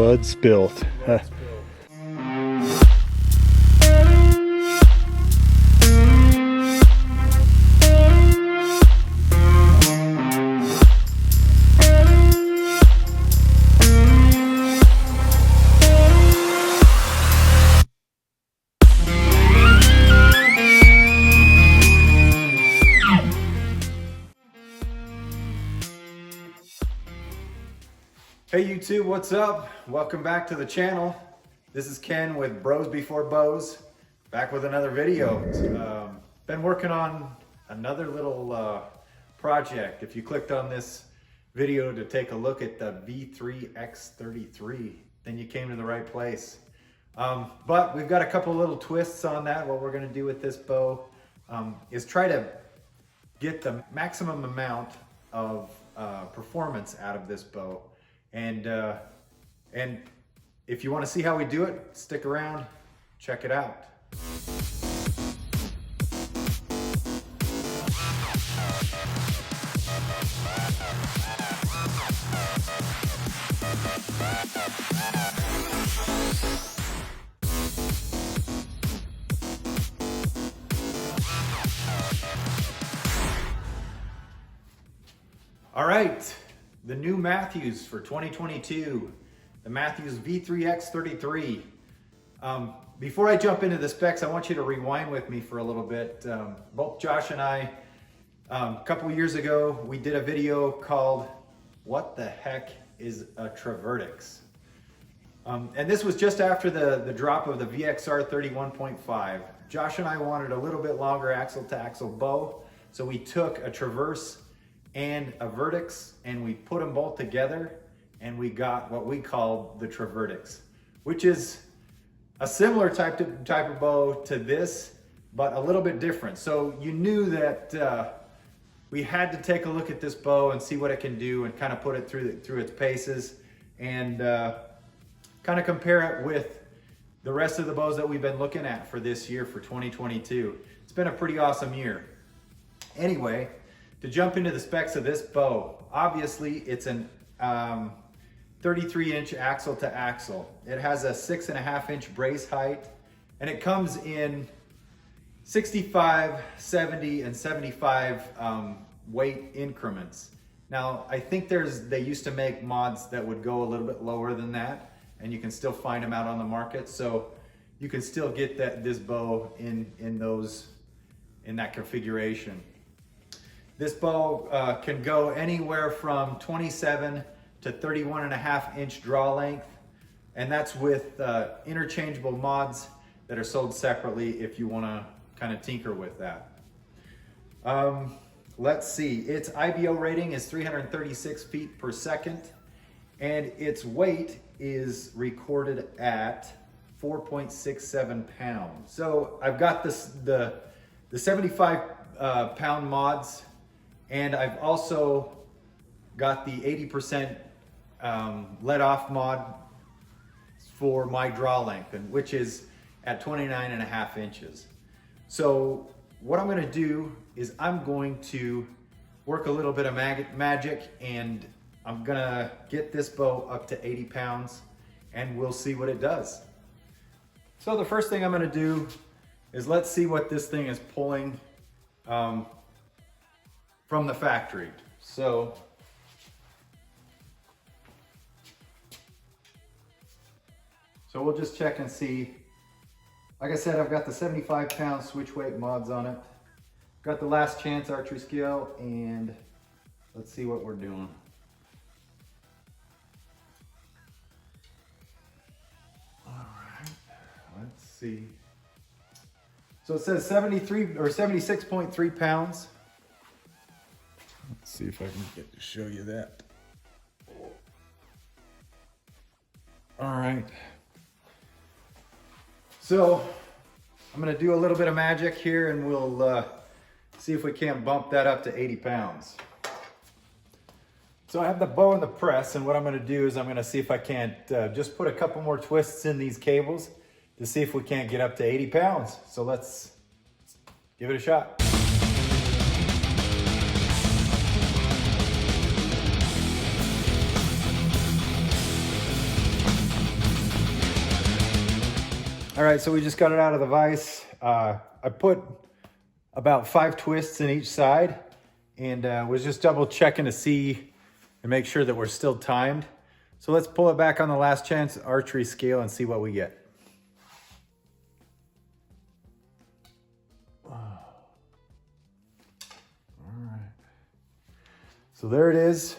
blood spilt. Hey YouTube, what's up? Welcome back to the channel. This is Ken with Bros Before Bows, back with another video. Been working on another little project. If you clicked on this video to take a look at the V3X33, then you came to the right place. But we've got a couple little twists on that. What we're gonna do with this bow is try to get the maximum amount of performance out of this bow. And if you want to see how we do it, stick around, check it out. All right. The new Mathews for 2022, the Mathews V3X33. Before I jump into the specs, I want you to rewind with me for a little bit. Both Josh and I, a couple years ago, we did a video called "What the Heck is a Travertix?" And this was just after the drop of the VXR 31.5. Josh and I wanted a little bit longer axle-to-axle bow, so we took a Traverse and a Vertix, and we put them both together, and we got what we called the Travertix, which is a similar type of bow to this, but a little bit different. So you knew that we had to take a look at this bow and see what it can do, and kind of put it through its paces, and kind of compare it with the rest of the bows that we've been looking at for this year, for 2022. It's been a pretty awesome year. Anyway, to jump into the specs of this bow, obviously it's an 33-inch axle to axle. It has a 6.5-inch brace height, and it comes in 65, 70, and 75 weight increments. Now, I think they used to make mods that would go a little bit lower than that, and you can still find them out on the market. So you can still get this bow in that configuration. This bow can go anywhere from 27 to 31.5-inch draw length, and that's with interchangeable mods that are sold separately if you want to kind of tinker with that. Let's see, its IBO rating is 336 feet per second, and its weight is recorded at 4.67 pounds. So I've got the 75 pound mods, and I've also got the 80% let off mod for my draw length, which is at 29.5 inches. So what I'm gonna do is I'm going to work a little bit of magic, and I'm gonna get this bow up to 80 pounds, and we'll see what it does. So the first thing I'm gonna do is let's see what this thing is pulling from the factory. So we'll just check and see. Like I said, I've got the 75 pound switch weight mods on it. Got the Last Chance archery scale, and let's see what we're doing. All right, let's see. So it says 73 or 76.3 pounds. Let's see if I can get to show you that. All right. So I'm gonna do a little bit of magic here, and we'll see if we can't bump that up to 80 pounds. So I have the bow in the press, and what I'm gonna do is I'm gonna see if I can't just put a couple more twists in these cables to see if we can't get up to 80 pounds. So let's give it a shot. All right, so we just got it out of the vise. I put about 5 twists in each side and was just double checking to see and make sure that we're still timed. So let's pull it back on the last chance archery scale and see what we get. All right. So there it is.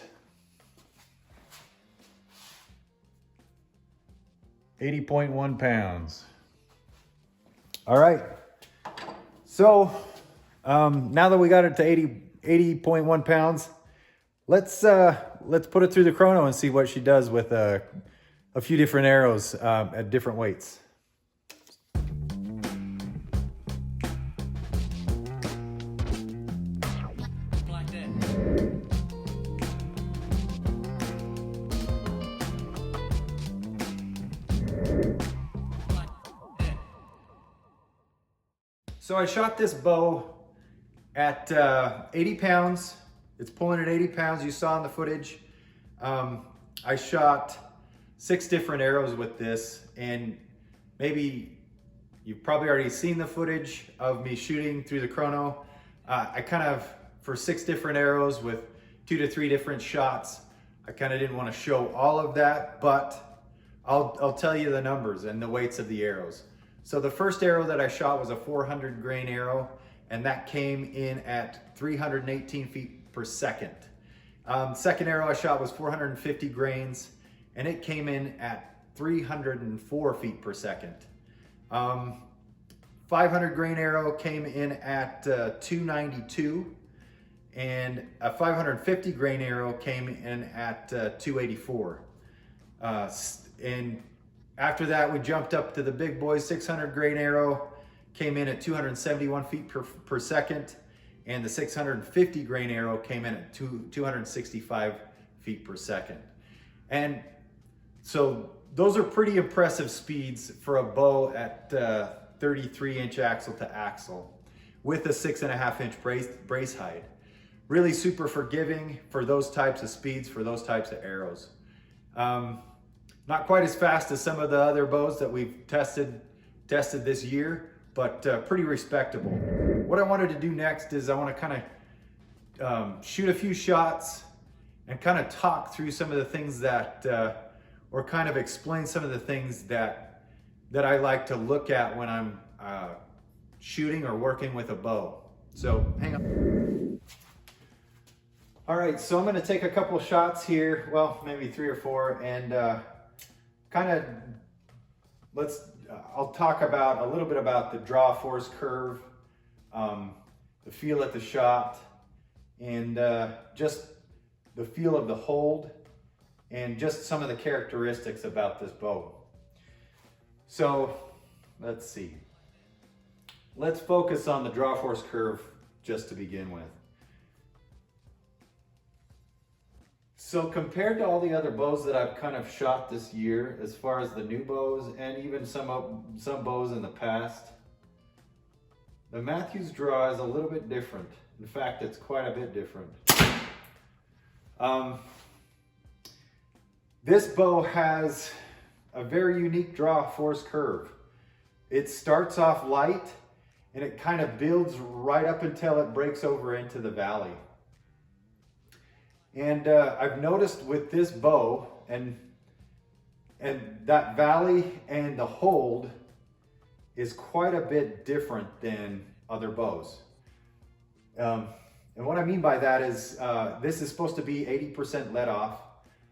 80.1 pounds. All right. So now that we got it to 80.1 pounds, let's put it through the chrono and see what she does with a few different arrows at different weights. So I shot this bow at 80 pounds. It's pulling at 80 pounds. You saw in the footage. I shot 6 different arrows with this, and maybe you've probably already seen the footage of me shooting through the chrono. I kind of, for 6 different arrows with 2 to 3 different shots, I kind of didn't want to show all of that, but I'll tell you the numbers and the weights of the arrows. So the first arrow that I shot was a 400 grain arrow, and that came in at 318 feet per second. Second arrow I shot was 450 grains, and it came in at 304 feet per second. 500 grain arrow came in at 292, and a 550 grain arrow came in at 284. And after that, we jumped up to the big boys. 600 grain arrow came in at 271 feet per second, and the 650 grain arrow came in at 265 feet per second. And so those are pretty impressive speeds for a bow at 33-inch axle to axle with a 6.5-inch brace height. Really super forgiving for those types of speeds, for those types of arrows. Not quite as fast as some of the other bows that we've tested this year, but pretty respectable. What I wanted to do next is I want to kind of shoot a few shots and kind of talk through some of the things that, or kind of explain some of the things that I like to look at when I'm shooting or working with a bow. So hang on. All right, so I'm going to take a couple shots here, well, maybe 3 or 4, and I'll talk about a little bit about the draw force curve, the feel at the shot, and just the feel of the hold, and just some of the characteristics about this bow. So let's see. Let's focus on the draw force curve just to begin with. So compared to all the other bows that I've kind of shot this year, as far as the new bows and even some bows in the past, the Mathews draw is a little bit different. In fact, it's quite a bit different. This bow has a very unique draw force curve. It starts off light and it kind of builds right up until it breaks over into the valley. And I've noticed with this bow and that valley and the hold is quite a bit different than other bows. And what I mean by that is this is supposed to be 80% let off.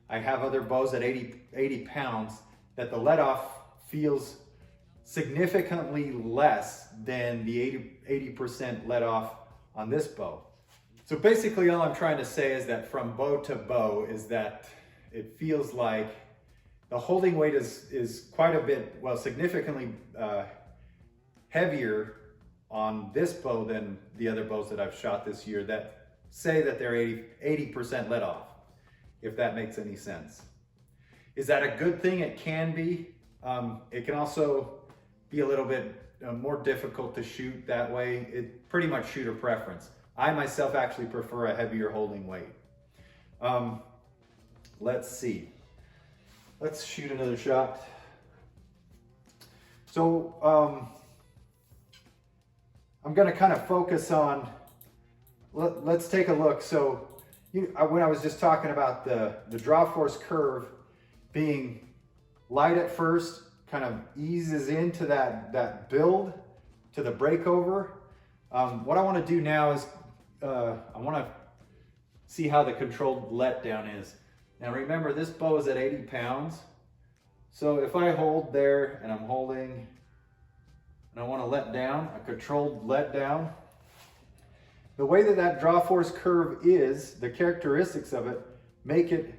I have other bows at 80 pounds that the let off feels significantly less than the 80% let off on this bow. So basically all I'm trying to say is that from bow to bow is that it feels like the holding weight is quite a bit, well, significantly heavier on this bow than the other bows that I've shot this year that say that they're 80% let off, if that makes any sense. Is that a good thing? It can be. It can also be a little bit more difficult to shoot that way. It's pretty much shooter preference. I myself actually prefer a heavier holding weight. Let's see. Let's shoot another shot. So I'm going to kind of focus on, let's take a look. So when I was just talking about the draw force curve being light at first, kind of eases into that build to the breakover. What I want to do now is I want to see how the controlled letdown is. Now remember, this bow is at 80 pounds. So if I hold there and I'm holding and I want to let down, a controlled letdown, the way that draw force curve is, the characteristics of it make it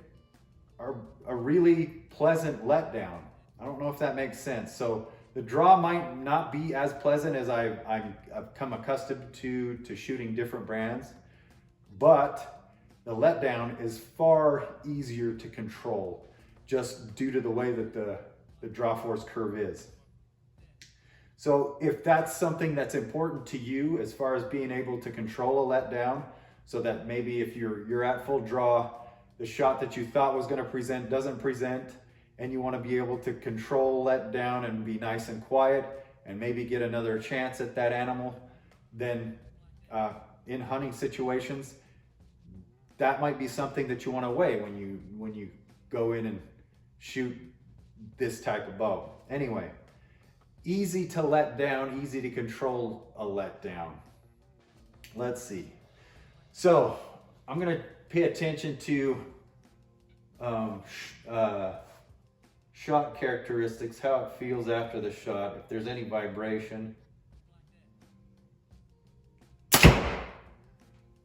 a really pleasant letdown. I don't know if that makes sense. So the draw might not be as pleasant as I've come accustomed to shooting different brands, but the letdown is far easier to control just due to the way that the draw force curve is. So if that's something that's important to you as far as being able to control a letdown, so that maybe if you're at full draw, the shot that you thought was going to present doesn't present, and you want to be able to control letdown and be nice and quiet and maybe get another chance at that animal, then in hunting situations, that might be something that you want to weigh when you go in and shoot this type of bow. Anyway, easy to let down, easy to control a letdown. Let's see. So I'm going to pay attention to shot characteristics, how it feels after the shot, if there's any vibration.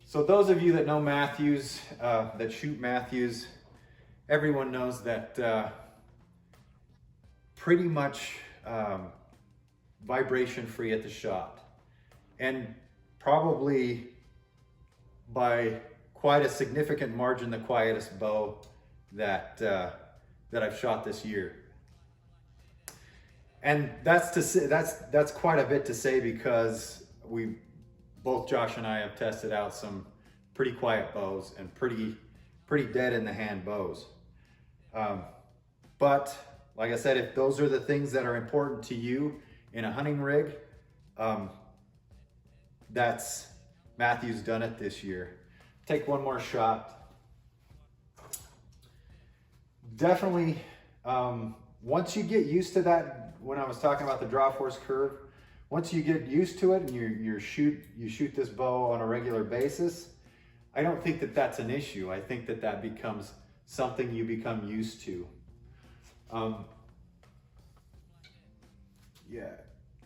So those of you that know Mathews, that shoot Mathews, everyone knows that pretty much vibration free at the shot, and probably by quite a significant margin the quietest bow that I've shot this year. And that's quite a bit to say, because both Josh and I have tested out some pretty quiet bows and pretty dead in the hand bows. But like I said, if those are the things that are important to you in a hunting rig, that's Mathews done it this year. Take one more shot. Definitely, once you get used to that, when I was talking about the draw force curve, once you get used to it and you shoot this bow on a regular basis, I don't think that that's an issue. I think that becomes something you become used to. Yeah,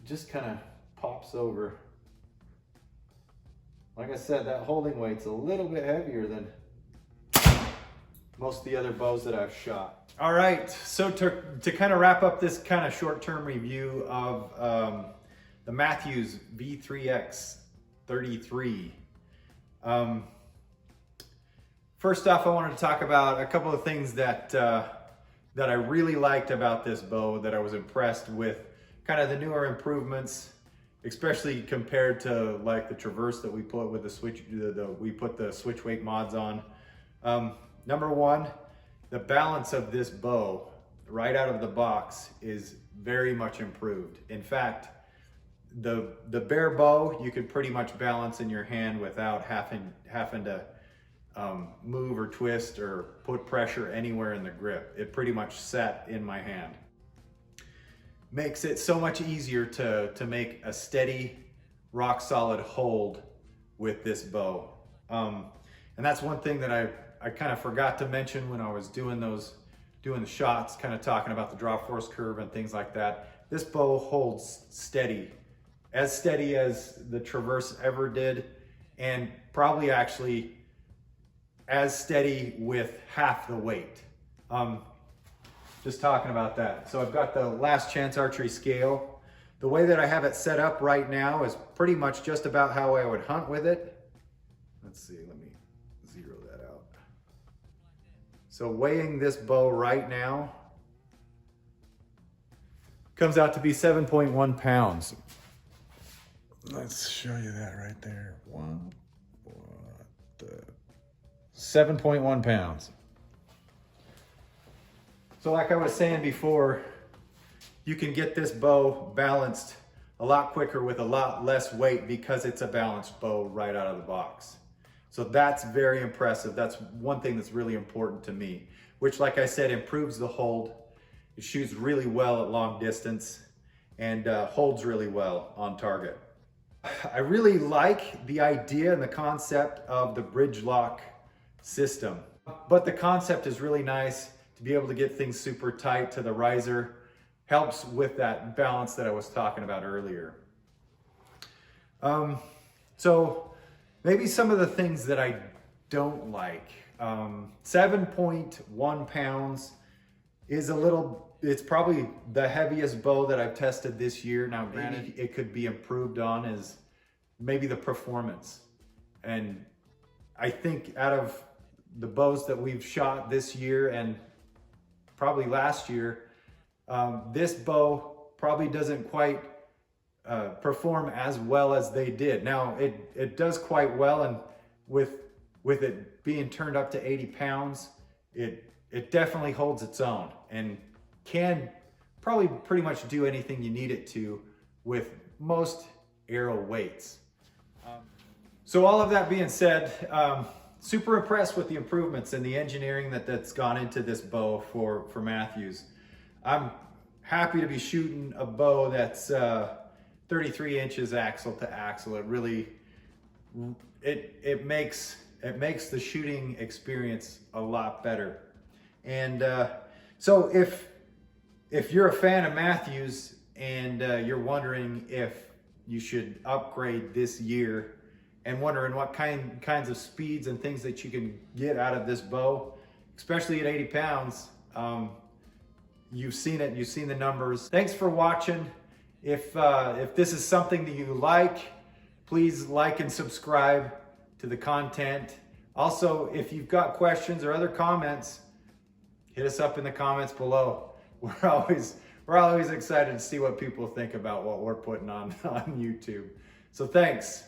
just kind of pops over. Like I said, that holding weight's a little bit heavier than most of the other bows that I've shot. All right, so to kind of wrap up this kind of short-term review of the Mathews V3X 33. First off, I wanted to talk about a couple of things that I really liked about this bow, that I was impressed with, kind of the newer improvements, especially compared to like the Traverse that we put with the switch, we put the switch weight mods on. Number one, the balance of this bow right out of the box is very much improved. In fact, the bare bow you could pretty much balance in your hand without having to move or twist or put pressure anywhere in the grip. It pretty much sat in my hand. Makes it so much easier to make a steady, rock solid hold with this bow. And that's one thing that I kind of forgot to mention when I was doing the shots, kind of talking about the draw force curve and things like that. This bow holds steady as the Traverse ever did, and probably actually as steady with half the weight. Just talking about that. So I've got the Last Chance Archery scale. The way that I have it set up right now is pretty much just about how I would hunt with it. Let's see, let me zero that out. So weighing this bow right now comes out to be 7.1 pounds. Let's show you that right there. 7.1 pounds. So like I was saying before, you can get this bow balanced a lot quicker with a lot less weight because it's a balanced bow right out of the box. So that's very impressive. That's one thing that's really important to me, which, like I said, improves the hold. It shoots really well at long distance and holds really well on target. I really like the idea and the concept of the bridge lock system, but the concept is really nice to be able to get things super tight to the riser. Helps with that balance that I was talking about earlier. So maybe some of the things that I don't like. 7.1 pounds is it's probably the heaviest bow that I've tested this year. Now, granted, it could be improved on is maybe the performance. And I think out of the bows that we've shot this year and probably last year, this bow probably doesn't quite perform as well as they did. Now, it does quite well, and with it being turned up to 80 pounds, it definitely holds its own and can probably pretty much do anything you need it to with most arrow weights. So all of that being said, super impressed with the improvements and the engineering that's gone into this bow for Mathews. I'm happy to be shooting a bow that's 33 inches axle to axle. It really, it makes the shooting experience a lot better. And so if you're a fan of Mathews and you're wondering if you should upgrade this year and wondering what kinds of speeds and things that you can get out of this bow, especially at 80 pounds, you've seen it, you've seen the numbers. Thanks for watching. If this is something that you like, please like and subscribe to the content. Also, if you've got questions or other comments, hit us up in the comments below. We're always excited to see what people think about what we're putting on YouTube. So thanks.